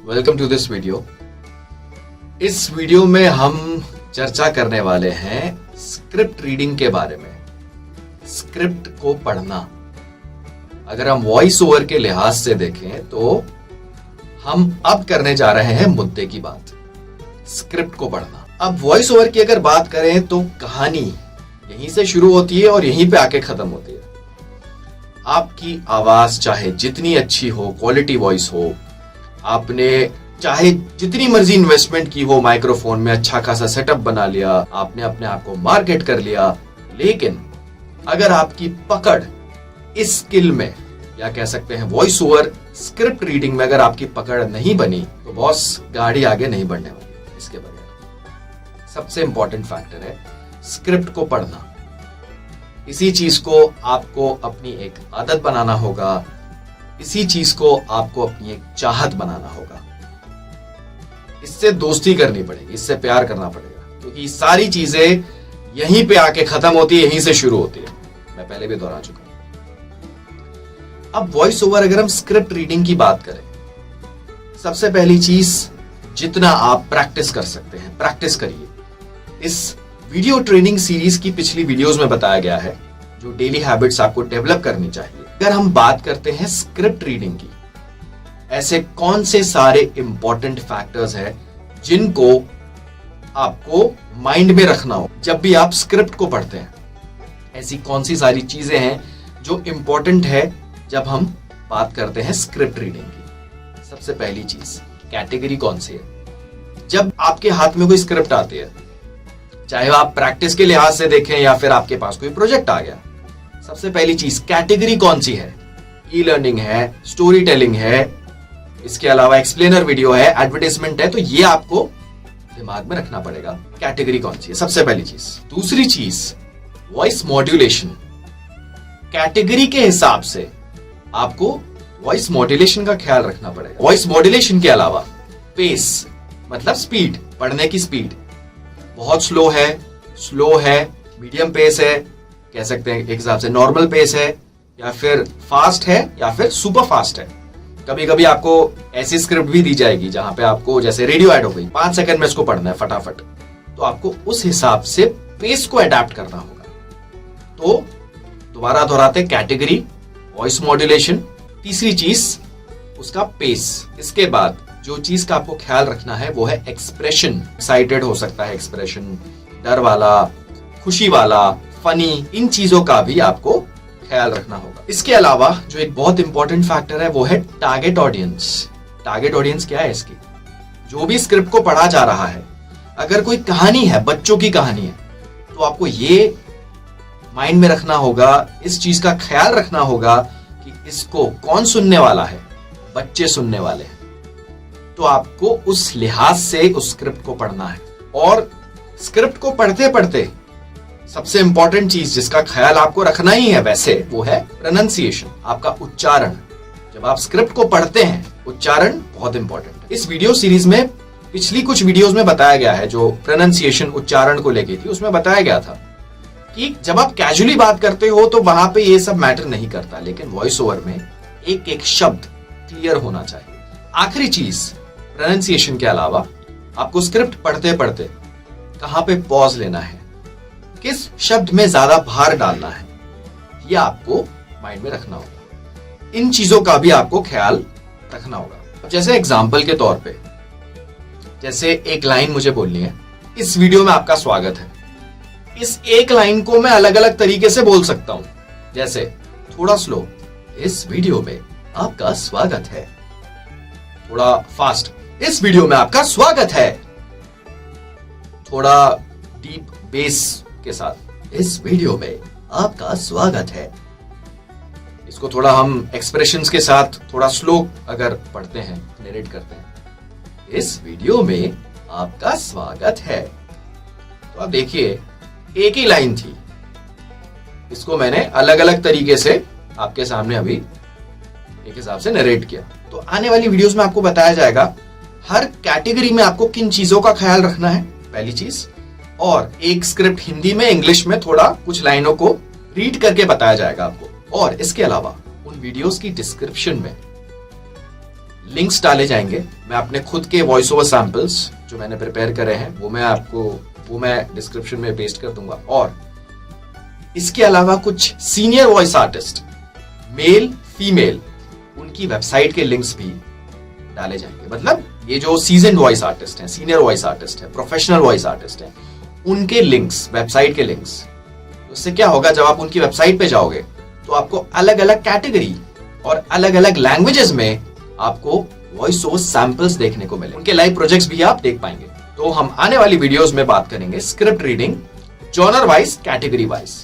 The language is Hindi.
Welcome to this video. इस वीडियो में हम चर्चा करने वाले हैं स्क्रिप्ट रीडिंग के बारे में। स्क्रिप्ट को पढ़ना, अगर हम वॉइस ओवर के लिहाज से देखें तो हम अब करने जा रहे हैं मुद्दे की बात, स्क्रिप्ट को पढ़ना। अब वॉइस ओवर की अगर बात करें तो कहानी यहीं से शुरू होती है और यहीं पे आके खत्म होती है। आपकी आवाज चाहे जितनी अच्छी हो, क्वालिटी वॉइस हो, आपने चाहे जितनी मर्जी इन्वेस्टमेंट की हो, माइक्रोफोन में अच्छा खासा सेटअप बना लिया, आपने अपने आप को मार्केट कर लिया, लेकिन अगर आपकी पकड़ इस स्किल में, या कह सकते हैं वॉइस ओवर स्क्रिप्ट रीडिंग में, अगर आपकी पकड़ नहीं बनी तो बॉस गाड़ी आगे नहीं बढ़ने वाली। इसके बगैर सबसे इंपॉर्टेंट फैक्टर है स्क्रिप्ट को पढ़ना। इसी चीज को आपको अपनी एक आदत बनाना होगा, इसी चीज को आपको अपनी एक चाहत बनाना होगा। इससे दोस्ती करनी पड़ेगी, इससे प्यार करना पड़ेगा, क्योंकि सारी चीजें यहीं पे आके खत्म होती है, यहीं से शुरू होती है। मैं पहले भी दोहरा चुका हूं। अब वॉइस ओवर अगर हम स्क्रिप्ट रीडिंग की बात करें, सबसे पहली चीज, जितना आप प्रैक्टिस कर सकते हैं प्रैक्टिस करिए। इस वीडियो ट्रेनिंग सीरीज की पिछली वीडियोस में बताया गया है जो डेली हैबिट्स आपको डेवलप करनी चाहिए। अगर हम बात करते हैं स्क्रिप्ट रीडिंग की, ऐसे कौन से सारे इंपॉर्टेंट फैक्टर्स हैं जिनको आपको माइंड में रखना हो जब भी आप स्क्रिप्ट को पढ़ते हैं? ऐसी कौन सी सारी चीजें हैं जो इंपॉर्टेंट है जब हम बात करते हैं स्क्रिप्ट रीडिंग की? सबसे पहली चीज, कैटेगरी कौन सी है। जब आपके हाथ में कोई स्क्रिप्ट आती है, चाहे आप प्रैक्टिस के लिहाज से देखें या फिर आपके पास कोई प्रोजेक्ट आ गया, सबसे पहली चीज कैटेगरी कौन सी है। ई लर्निंग है, स्टोरी टेलिंग है, इसके अलावा एक्सप्लेनर वीडियो है, एडवर्टाइजमेंट है, तो ये आपको दिमाग में रखना पड़ेगा कैटेगरी कौन सी है, सबसे पहली चीज। दूसरी चीज, वॉइस मॉड्यूलेशन। कैटेगरी के हिसाब से आपको वॉइस मॉड्यूलेशन का ख्याल रखना पड़ेगा। वॉइस मॉड्यूलेशन के अलावा पेस, मतलब स्पीड, पढ़ने की स्पीड बहुत स्लो है, मीडियम पेस है, कह सकते हैं एक हिसाब से नॉर्मल पेस है, या फिर फास्ट है, या फिर सुपर फास्ट है। कभी कभी आपको ऐसी स्क्रिप्ट भी दी जाएगी जहां पे आपको, जैसे रेडियो ऐड हो गई, 5 सेकंड में इसको पढ़ना है फटाफट, तो आपको उस हिसाब से पेस को अडेप्ट करना होगा। तो दोबारा दोहराते, कैटेगरी, वॉइस मॉड्यूलेशन, तीसरी चीज उसका पेस। इसके बाद जो चीज का आपको ख्याल रखना है वो है एक्सप्रेशन। एक्साइटेड हो सकता है एक्सप्रेशन, डर वाला, खुशी वाला, फनी, इन चीजों का भी आपको ख्याल रखना होगा। इसके अलावा जो एक बहुत इंपॉर्टेंट फैक्टर है वो है टारगेट ऑडियंस। टारगेट ऑडियंस क्या है इसकी? जो भी स्क्रिप्ट को पढ़ा जा रहा है, अगर कोई कहानी है, बच्चों की कहानी है, तो आपको ये माइंड में रखना होगा, इस चीज का ख्याल रखना होगा कि इसको कौन सुनने वाला है, बच्चे सुनने वाले हैं। तो आपको उस लिहाज से उस स्क्रिप्ट को पढ़ना है। और स्क्रिप्ट को पढ़ते पढ़ते सबसे इंपॉर्टेंट चीज जिसका ख्याल आपको रखना ही है वैसे, वो है प्रोनाउंसिएशन, आपका उच्चारण। जब आप स्क्रिप्ट को पढ़ते हैं, उच्चारण बहुत इंपॉर्टेंट है। इस वीडियो सीरीज में पिछली कुछ वीडियोस में बताया गया है, जो प्रोनाउंसिएशन, उच्चारण को लेके थी, उसमें बताया गया था कि जब आप कैजुअली बात करते हो तो वहां पे ये सब मैटर नहीं करता, लेकिन वॉइस ओवर में एक एक शब्द क्लियर होना चाहिए। आखिरी चीज, प्रोनाउंसिएशन के अलावा आपको स्क्रिप्ट पढ़ते पढ़ते कहां पे पॉज लेना है, किस शब्द में ज्यादा भार डालना है, यह आपको माइंड में रखना होगा। इन चीजों का भी आपको ख्याल रखना होगा। जैसे एग्जांपल के तौर पे, जैसे एक लाइन मुझे बोलनी है, इस वीडियो में आपका स्वागत है। इस एक लाइन को मैं अलग अलग तरीके से बोल सकता हूं, जैसे थोड़ा स्लो, इस वीडियो में आपका स्वागत है। थोड़ा फास्ट, इस वीडियो में आपका स्वागत है। थोड़ा डीप बेस के साथ, इस वीडियो में आपका स्वागत है। इसको थोड़ा हम एक्सप्रेशंस के साथ थोड़ा स्लो अगर पढ़ते हैं, नरेट करते हैं, इस वीडियो में आपका स्वागत है। तो आप देखिए, एक ही लाइन थी, इसको मैंने अलग अलग तरीके से आपके सामने अभी एक हिसाब से नरेट किया। तो आने वाली वीडियोस में आपको बताया जाएगा हर कैटेगरी में आपको किन चीजों का ख्याल रखना है, पहली चीज। और एक स्क्रिप्ट हिंदी में, इंग्लिश में थोड़ा कुछ लाइनों को रीड करके बताया जाएगा आपको। और इसके अलावा उन वीडियोस की डिस्क्रिप्शन में लिंक्स डाले जाएंगे। मैं अपने खुद के वॉइस ओवर सैंपल्स जो मैंने प्रिपेयर करे हैं वो मैं डिस्क्रिप्शन में पेस्ट कर दूंगा। और इसके अलावा कुछ senior voice artist, male female, उनकी वेबसाइट के लिंक्स भी डाले जाएंगे। मतलब ये जो सीजन्ड वॉइस आर्टिस्ट हैं, सीनियर वॉइस आर्टिस्ट हैं, प्रोफेशनल वॉइस आर्टिस्ट हैं, उनके लिंक्स, वेबसाइट के लिंक्स। उससे क्या होगा, जब आप उनकी वेबसाइट पे जाओगे तो आपको अलग अलग कैटेगरी और अलग अलग लैंग्वेजेस में आपको वॉइस ओवर सैंपल्स देखने को मिले। उनके लाइव प्रोजेक्ट्स भी आप देख पाएंगे। तो हम आने वाली वीडियोस में बात करेंगे script reading, genre wise, category wise.